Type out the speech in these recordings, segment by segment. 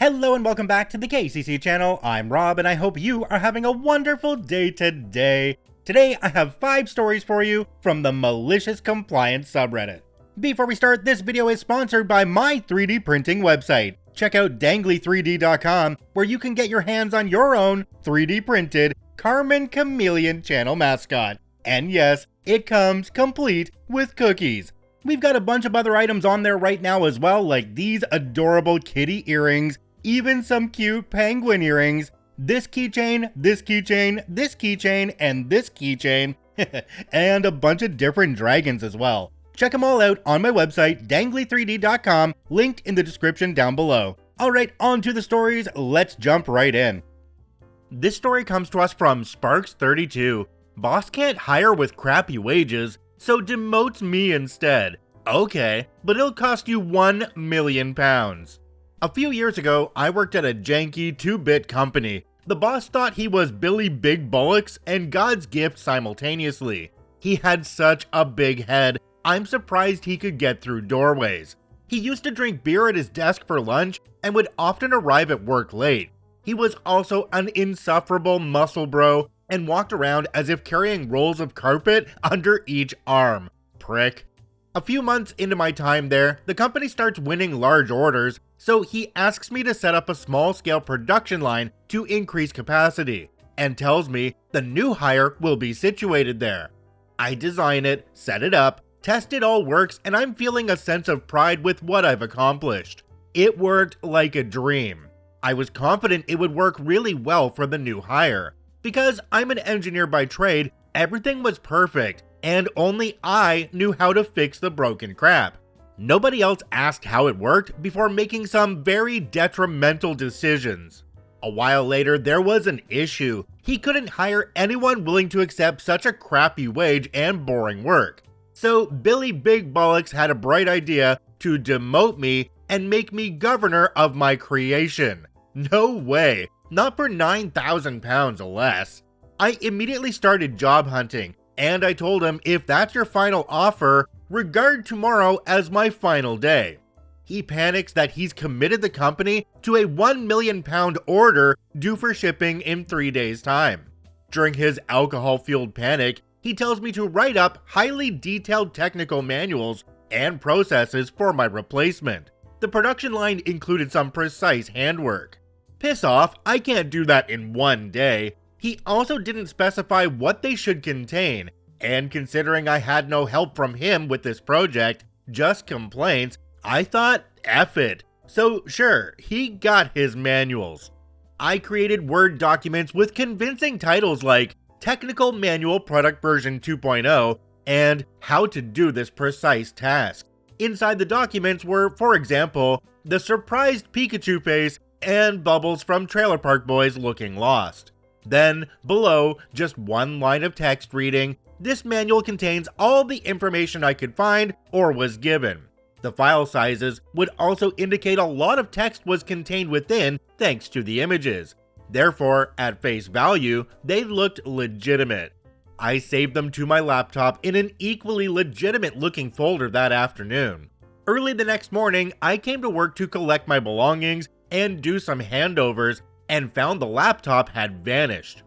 Hello and welcome back to the KCC channel. I'm Rob and I hope you are having a wonderful day today. Today I have 5 stories for you from the Malicious Compliance subreddit. Before we start, this video is sponsored by my 3D printing website. Check out dangly3d.com where you can get your hands on your own 3D printed Carmen Chameleon channel mascot. And yes, it comes complete with cookies. We've got a bunch of other items on there right now as well, like these adorable kitty earrings, even some cute penguin earrings, this keychain, this keychain, this keychain, and this keychain, and a bunch of different dragons as well. Check them all out on my website, dangly3d.com, linked in the description down below. Alright, on to the stories, let's jump right in. This story comes to us from Sparks32. Boss can't hire with crappy wages, so demotes me instead. Okay, but it'll cost you £1 million. A few years ago, I worked at a janky 2-bit company. The boss thought he was Billy Big Bollocks and God's gift simultaneously. He had such a big head, I'm surprised he could get through doorways. He used to drink beer at his desk for lunch and would often arrive at work late. He was also an insufferable muscle bro and walked around as if carrying rolls of carpet under each arm. Prick. A few months into my time there, the company starts winning large orders, so he asks me to set up a small-scale production line to increase capacity, and tells me the new hire will be situated there. I design it, set it up, test it all works, and I'm feeling a sense of pride with what I've accomplished. It worked like a dream. I was confident it would work really well for the new hire. Because I'm an engineer by trade, everything was perfect, and only I knew how to fix the broken crap. Nobody else asked how it worked before making some very detrimental decisions. A while later, there was an issue. He couldn't hire anyone willing to accept such a crappy wage and boring work. So Billy Big Bollocks had a bright idea to demote me and make me governor of my creation. No way, not for £9,000 or less. I immediately started job hunting, and I told him if that's your final offer, regard tomorrow as my final day. He panics that he's committed the company to a £1 million order due for shipping in 3 days' time. During his alcohol-fueled panic, he tells me to write up highly detailed technical manuals and processes for my replacement. The production line included some precise handwork. Piss off, I can't do that in 1 day. He also didn't specify what they should contain, and considering I had no help from him with this project, just complaints, I thought, F it. So sure, he got his manuals. I created Word documents with convincing titles like Technical Manual Product Version 2.0 and How to Do This Precise Task. Inside the documents were, for example, the surprised Pikachu face and Bubbles from Trailer Park Boys looking lost. Then, below, just one line of text reading, "This manual contains all the information I could find or was given." The file sizes would also indicate a lot of text was contained within thanks to the images. Therefore, at face value, they looked legitimate. I saved them to my laptop in an equally legitimate looking folder that afternoon. Early the next morning, I came to work to collect my belongings and do some handovers, and found the laptop had vanished.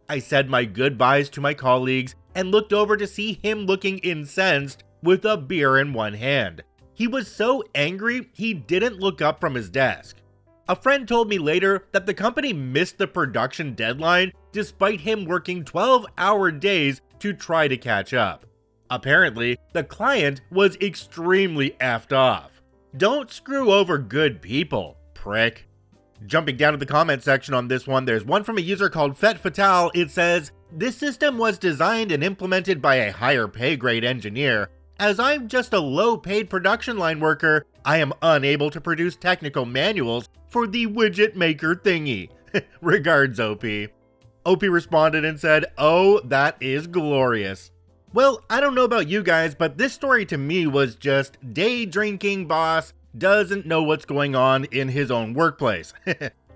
I said my goodbyes to my colleagues and looked over to see him looking incensed with a beer in one hand. He was so angry he didn't look up from his desk. A friend told me later that the company missed the production deadline despite him working 12-hour days to try to catch up. Apparently, the client was extremely effed off. Don't screw over good people, prick. Jumping down to the comment section on this one, there's one from a user called Fet Fatale. It says, "This system was designed and implemented by a higher pay grade engineer. As I'm just a low paid production line worker, I am unable to produce technical manuals for the widget maker thingy. Regards, OP." OP responded and said, "Oh, that is glorious." Well, I don't know about you guys, but this story to me was just day drinking boss doesn't know what's going on in his own workplace.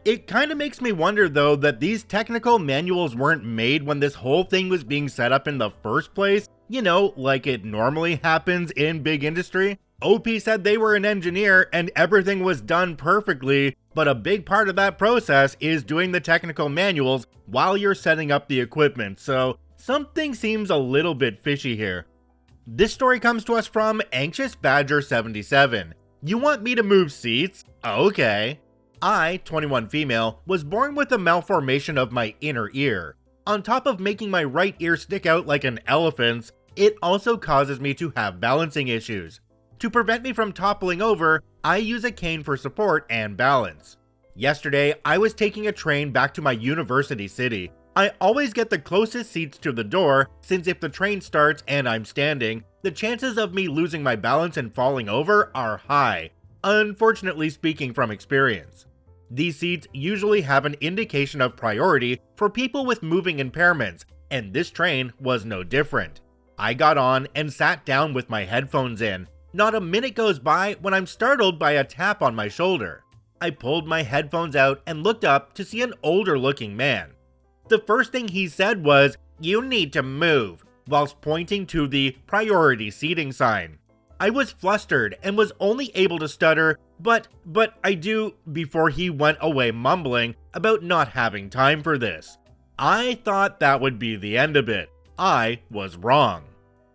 It kind of makes me wonder though that these technical manuals weren't made when this whole thing was being set up in the first place, you know, like it normally happens in big industry. OP said they were an engineer and everything was done perfectly, but a big part of that process is doing the technical manuals while you're setting up the equipment, so something seems a little bit fishy here. This story comes to us from Anxious Badger 77. You want me to move seats? Okay. I, 21 female, was born with a malformation of my inner ear. On top of making my right ear stick out like an elephant's, it also causes me to have balancing issues. To prevent me from toppling over, I use a cane for support and balance. Yesterday, I was taking a train back to my university city. I always get the closest seats to the door, since if the train starts and I'm standing, the chances of me losing my balance and falling over are high, unfortunately speaking from experience. These seats usually have an indication of priority for people with moving impairments, and this train was no different. I got on and sat down with my headphones in. Not a minute goes by when I'm startled by a tap on my shoulder. I pulled my headphones out and looked up to see an older looking man. The first thing he said was, "You need to move," whilst pointing to the priority seating sign. I was flustered and was only able to stutter, but I do, before he went away mumbling about not having time for this. I thought that would be the end of it. I was wrong.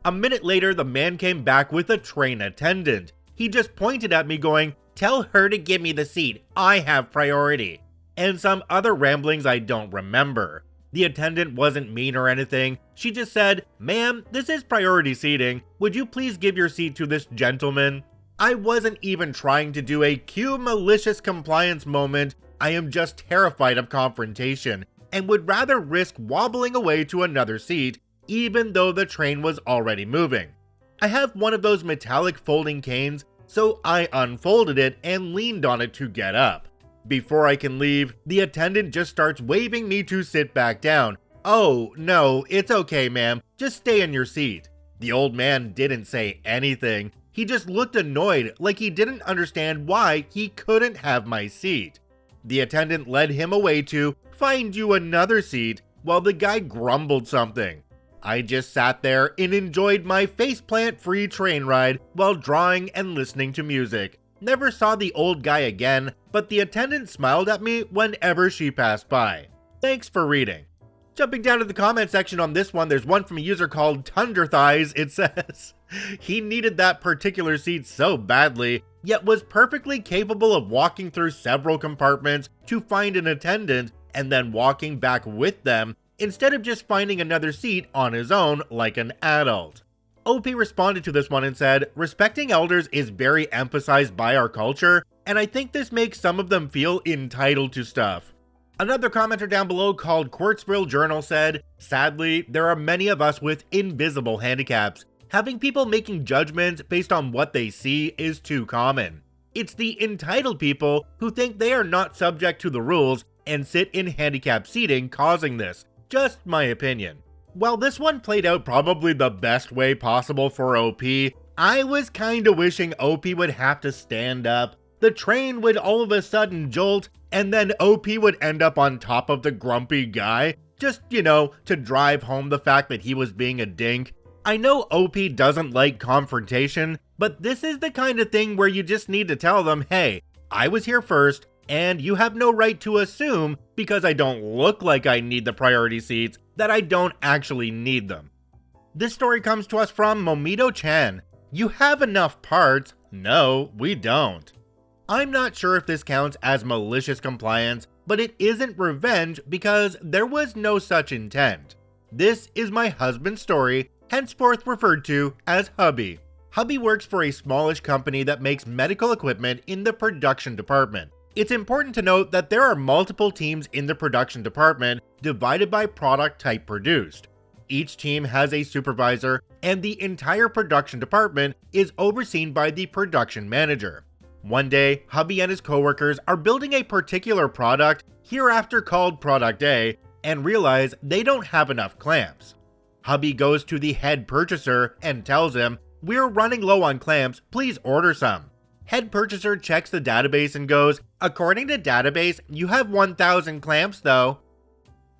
A minute later, the man came back with a train attendant. He just pointed at me going, "Tell her to give me the seat, I have priority," and some other ramblings I don't remember. The attendant wasn't mean or anything, she just said, "Ma'am, this is priority seating, would you please give your seat to this gentleman?" I wasn't even trying to do a cue malicious compliance moment, I am just terrified of confrontation, and would rather risk wobbling away to another seat, even though the train was already moving. I have one of those metallic folding canes, so I unfolded it and leaned on it to get up. Before I can leave, the attendant just starts waving me to sit back down. "Oh, no, it's okay, ma'am, just stay in your seat." The old man didn't say anything. He just looked annoyed, like he didn't understand why he couldn't have my seat. The attendant led him away to find you another seat, while the guy grumbled something. I just sat there and enjoyed my faceplant-free train ride while drawing and listening to music. Never saw the old guy again, but the attendant smiled at me whenever she passed by. Thanks for reading. Jumping down to the comment section on this one, there's one from a user called Tunderthighs. It says, he needed that particular seat so badly, yet was perfectly capable of walking through several compartments to find an attendant and then walking back with them, instead of just finding another seat on his own like an adult. OP responded to this one and said, respecting elders is very emphasized by our culture, and I think this makes some of them feel entitled to stuff. Another commenter down below called Quartzville Journal said, sadly, there are many of us with invisible handicaps. Having people making judgments based on what they see is too common. It's the entitled people who think they are not subject to the rules and sit in handicapped seating causing this. Just my opinion. While this one played out probably the best way possible for OP, I was kinda wishing OP would have to stand up, the train would all of a sudden jolt, and then OP would end up on top of the grumpy guy, just, to drive home the fact that he was being a dink. I know OP doesn't like confrontation, but this is the kind of thing where you just need to tell them, hey, I was here first, and you have no right to assume, because I don't look like I need the priority seats, that I don't actually need them. This story comes to us from Momito-chan. You have enough parts? No, we don't. I'm not sure if this counts as malicious compliance, but it isn't revenge because there was no such intent. This is my husband's story, henceforth referred to as Hubby. Hubby works for a smallish company that makes medical equipment in the production department. It's important to note that there are multiple teams in the production department divided by product type produced. Each team has a supervisor, and the entire production department is overseen by the production manager. One day, Hubby and his coworkers are building a particular product, hereafter called Product A, and realize they don't have enough clamps. Hubby goes to the head purchaser and tells him, "We're running low on clamps, please order some." Head purchaser checks the database and goes, "According to database, you have 1,000 clamps though."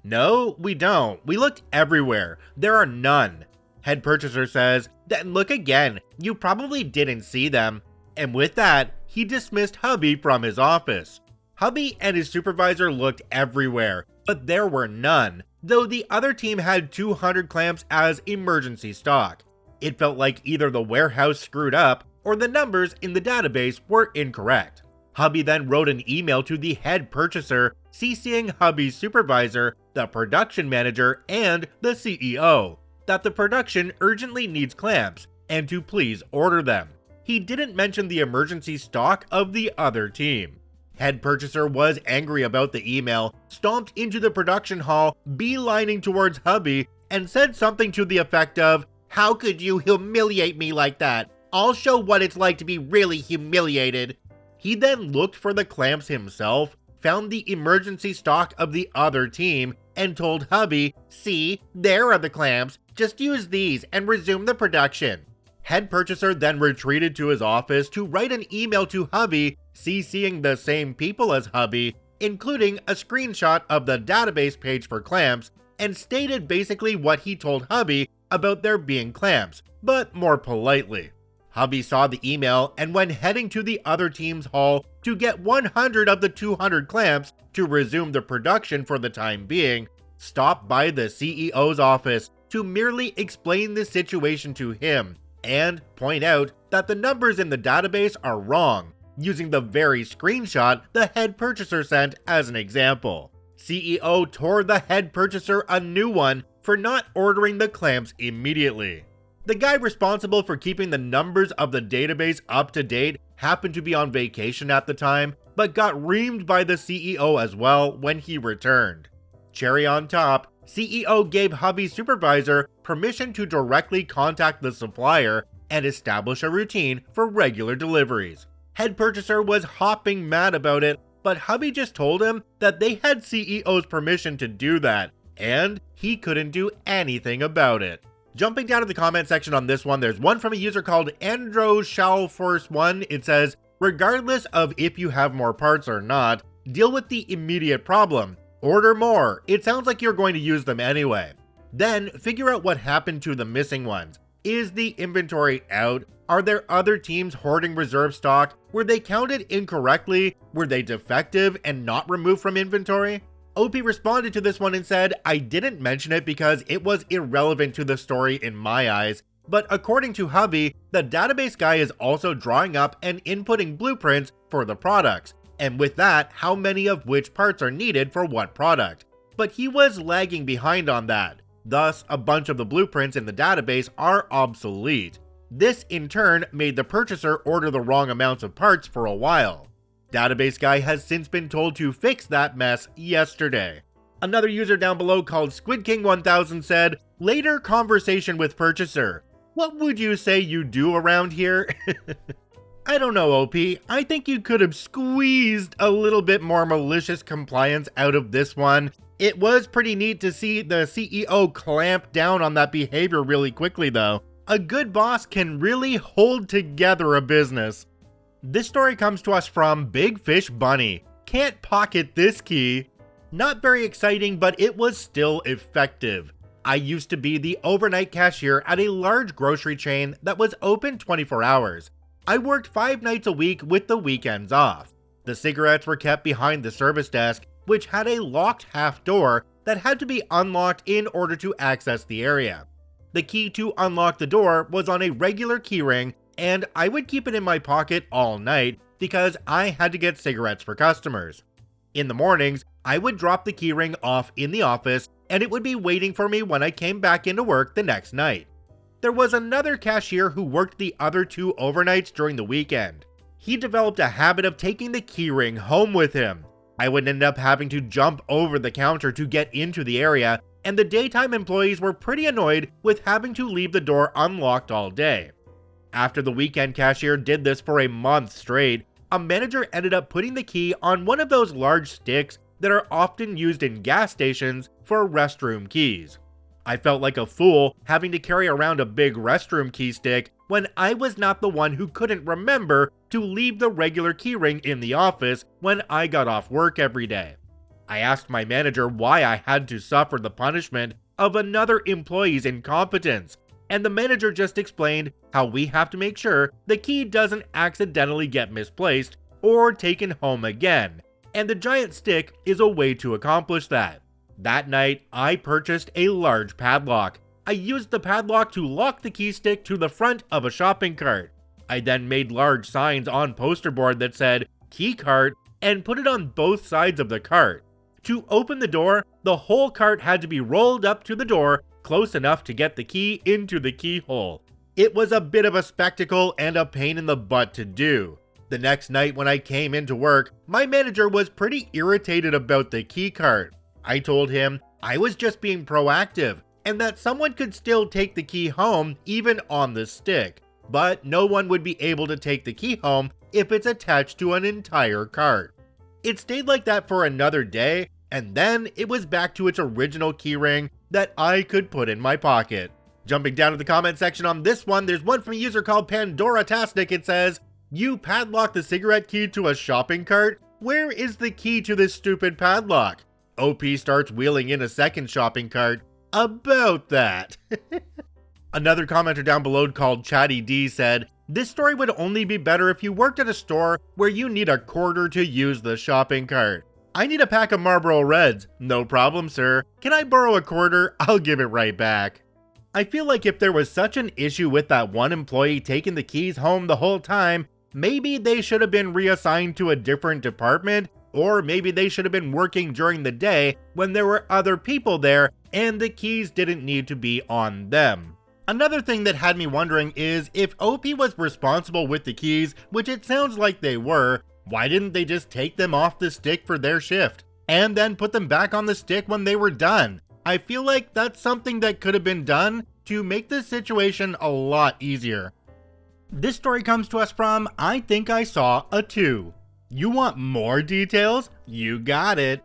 "No, we don't. We looked everywhere. There are none." Head purchaser says, "Then look again. You probably didn't see them." And with that, he dismissed Hubby from his office. Hubby and his supervisor looked everywhere, but there were none, though the other team had 200 clamps as emergency stock. It felt like either the warehouse screwed up or the numbers in the database were incorrect. Hubby then wrote an email to the head purchaser, CCing Hubby's supervisor, the production manager, and the CEO, that the production urgently needs clamps and to please order them. He didn't mention the emergency stock of the other team. Head purchaser was angry about the email, stomped into the production hall, beelining towards Hubby, and said something to the effect of, "How could you humiliate me like that? I'll show what it's like to be really humiliated." He then looked for the clamps himself, found the emergency stock of the other team, and told Hubby, "See, there are the clamps, just use these and resume the production." Head purchaser then retreated to his office to write an email to Hubby, CCing the same people as Hubby, including a screenshot of the database page for clamps, and stated basically what he told Hubby about there being clamps, but more politely. Hubby saw the email, and when heading to the other team's hall to get 100 of the 200 clamps to resume the production for the time being, stopped by the CEO's office to merely explain the situation to him and point out that the numbers in the database are wrong, using the very screenshot the head purchaser sent as an example. CEO tore the head purchaser a new one for not ordering the clamps immediately. The guy responsible for keeping the numbers of the database up to date happened to be on vacation at the time, but got reamed by the CEO as well when he returned. Cherry on top, CEO gave Hubby's supervisor permission to directly contact the supplier and establish a routine for regular deliveries. Head purchaser was hopping mad about it, but Hubby just told him that they had CEO's permission to do that, and he couldn't do anything about it. Jumping down to the comment section on this one, there's one from a user called AndroShalforce1. It says, "Regardless of if you have more parts or not, deal with the immediate problem. Order more. It sounds like you're going to use them anyway. Then figure out what happened to the missing ones. Is the inventory out? Are there other teams hoarding reserve stock? Were they counted incorrectly? Were they defective and not removed from inventory?" OP responded to this one and said, "I didn't mention it because it was irrelevant to the story in my eyes, but according to Hubby, the database guy is also drawing up and inputting blueprints for the products, and with that, how many of which parts are needed for what product. But he was lagging behind on that. Thus, a bunch of the blueprints in the database are obsolete. This in turn made the purchaser order the wrong amounts of parts for a while. Database guy has since been told to fix that mess yesterday." Another user down below called SquidKing1000 said, "Later conversation with purchaser. What would you say you do around here?" I don't know, OP. I think you could have squeezed a little bit more malicious compliance out of this one. It was pretty neat to see the CEO clamp down on that behavior really quickly though. A good boss can really hold together a business. This story comes to us from Big Fish Bunny. "Can't pocket this key." Not very exciting, but it was still effective. I used to be the overnight cashier at a large grocery chain that was open 24 hours. I worked 5 nights a week with the weekends off. The cigarettes were kept behind the service desk, which had a locked half door that had to be unlocked in order to access the area. The key to unlock the door was on a regular keyring, and I would keep it in my pocket all night because I had to get cigarettes for customers. In the mornings, I would drop the keyring off in the office and it would be waiting for me when I came back into work the next night. There was another cashier who worked the other 2 overnights during the weekend. He developed a habit of taking the keyring home with him. I would end up having to jump over the counter to get into the area, and the daytime employees were pretty annoyed with having to leave the door unlocked all day. After the weekend cashier did this for a month straight, a manager ended up putting the key on one of those large sticks that are often used in gas stations for restroom keys. I felt like a fool having to carry around a big restroom key stick when I was not the one who couldn't remember to leave the regular keyring in the office when I got off work every day. I asked my manager why I had to suffer the punishment of another employee's incompetence, and the manager just explained how we have to make sure the key doesn't accidentally get misplaced or taken home again, and the giant stick is a way to accomplish that. That night, I purchased a large padlock. I used the padlock to lock the key stick to the front of a shopping cart. I then made large signs on poster board that said "key cart" and put it on both sides of the cart. To open the door, the whole cart had to be rolled up to the door close enough to get the key into the keyhole. It was a bit of a spectacle and a pain in the butt to do. The next night when I came into work, my manager was pretty irritated about the key cart. I told him I was just being proactive and that someone could still take the key home even on the stick, but no one would be able to take the key home if it's attached to an entire cart. It stayed like that for another day, and then it was back to its original keyring that I could put in my pocket. Jumping down to the comment section on this one, there's one from a user called Pandora-tastic. It says, "You padlock the cigarette key to a shopping cart? Where is the key to this stupid padlock?" OP starts wheeling in a second shopping cart. About that. Another commenter down below called Chatty D said, "This story would only be better if you worked at a store where you need a quarter to use the shopping cart. I need a pack of Marlboro Reds. No problem, sir. Can I borrow a quarter? I'll give it right back." I feel like if there was such an issue with that one employee taking the keys home the whole time, maybe they should have been reassigned to a different department, or maybe they should have been working during the day when there were other people there and the keys didn't need to be on them. Another thing that had me wondering is if OP was responsible with the keys, which it sounds like they were, why didn't they just take them off the stick for their shift and then put them back on the stick when they were done? I feel like that's something that could have been done to make this situation a lot easier. This story comes to us from I Think I Saw a 2. You want more details? You got it.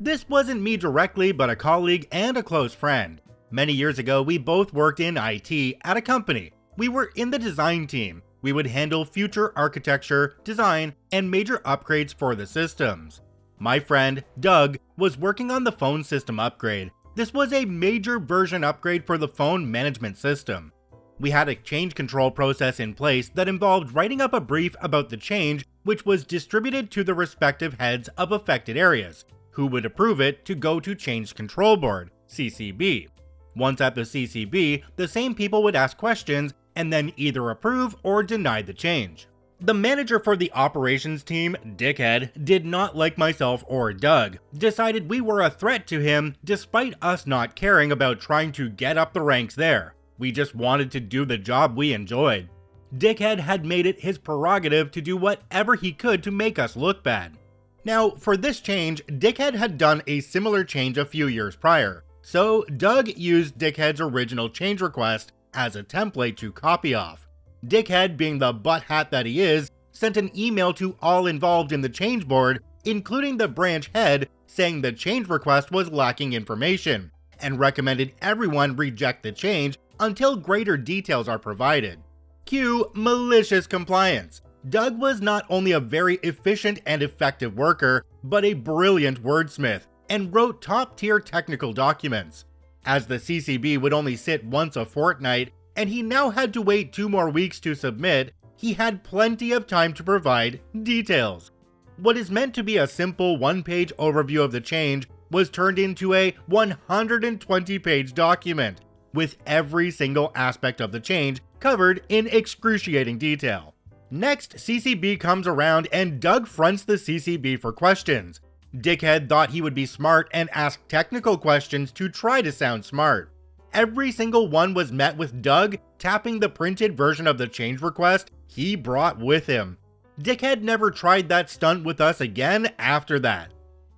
This wasn't me directly, but a colleague and a close friend. Many years ago, we both worked in IT at a company. We were in the design team. We would handle future architecture, design, and major upgrades for the systems. My friend, Doug, was working on the phone system upgrade. This was a major version upgrade for the phone management system. We had a change control process in place that involved writing up a brief about the change, which was distributed to the respective heads of affected areas, who would approve it to go to Change Control Board, CCB. Once at the CCB, the same people would ask questions and then either approve or deny the change. The manager for the operations team, Dickhead, did not like myself or Doug, decided we were a threat to him despite us not caring about trying to get up the ranks there. We just wanted to do the job we enjoyed. Dickhead had made it his prerogative to do whatever he could to make us look bad. Now, for this change, Dickhead had done a similar change a few years prior, so Doug used Dickhead's original change request as a template to copy off. Dickhead, being the butt-hat that he is, sent an email to all involved in the change board, including the branch head, saying the change request was lacking information, and recommended everyone reject the change until greater details are provided. Cue Malicious Compliance. Doug was not only a very efficient and effective worker, but a brilliant wordsmith, and wrote top-tier technical documents. As the CCB would only sit once a fortnight, and he now had to wait 2 more weeks to submit, he had plenty of time to provide details. What is meant to be a simple 1-page overview of the change was turned into a 120-page document, with every single aspect of the change covered in excruciating detail. Next, CCB comes around and Doug fronts the CCB for questions. Dickhead thought he would be smart and asked technical questions to try to sound smart. Every single one was met with Doug tapping the printed version of the change request he brought with him. Dickhead never tried that stunt with us again after that.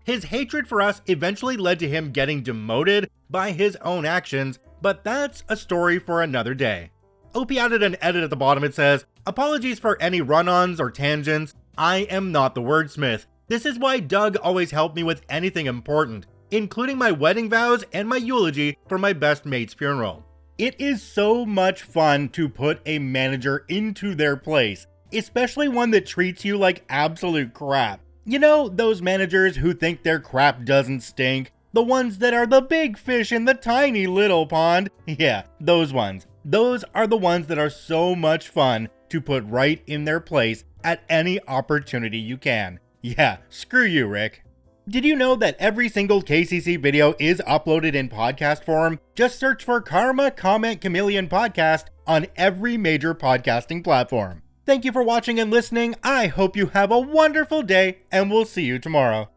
His hatred for us eventually led to him getting demoted by his own actions, but that's a story for another day. OP added an edit at the bottom. It says, "Apologies for any run-ons or tangents. I am not the wordsmith. This is why Doug always helped me with anything important, including my wedding vows and my eulogy for my best mate's funeral." It is so much fun to put a manager into their place, especially one that treats you like absolute crap. You know, those managers who think their crap doesn't stink? The ones that are the big fish in the tiny little pond? Yeah, those ones. Those are the ones that are so much fun to put right in their place at any opportunity you can. Yeah, screw you, Rick. Did you know that every single KCC video is uploaded in podcast form? Just search for Karma Comment Chameleon Podcast on every major podcasting platform. Thank you for watching and listening. I hope you have a wonderful day, and we'll see you tomorrow.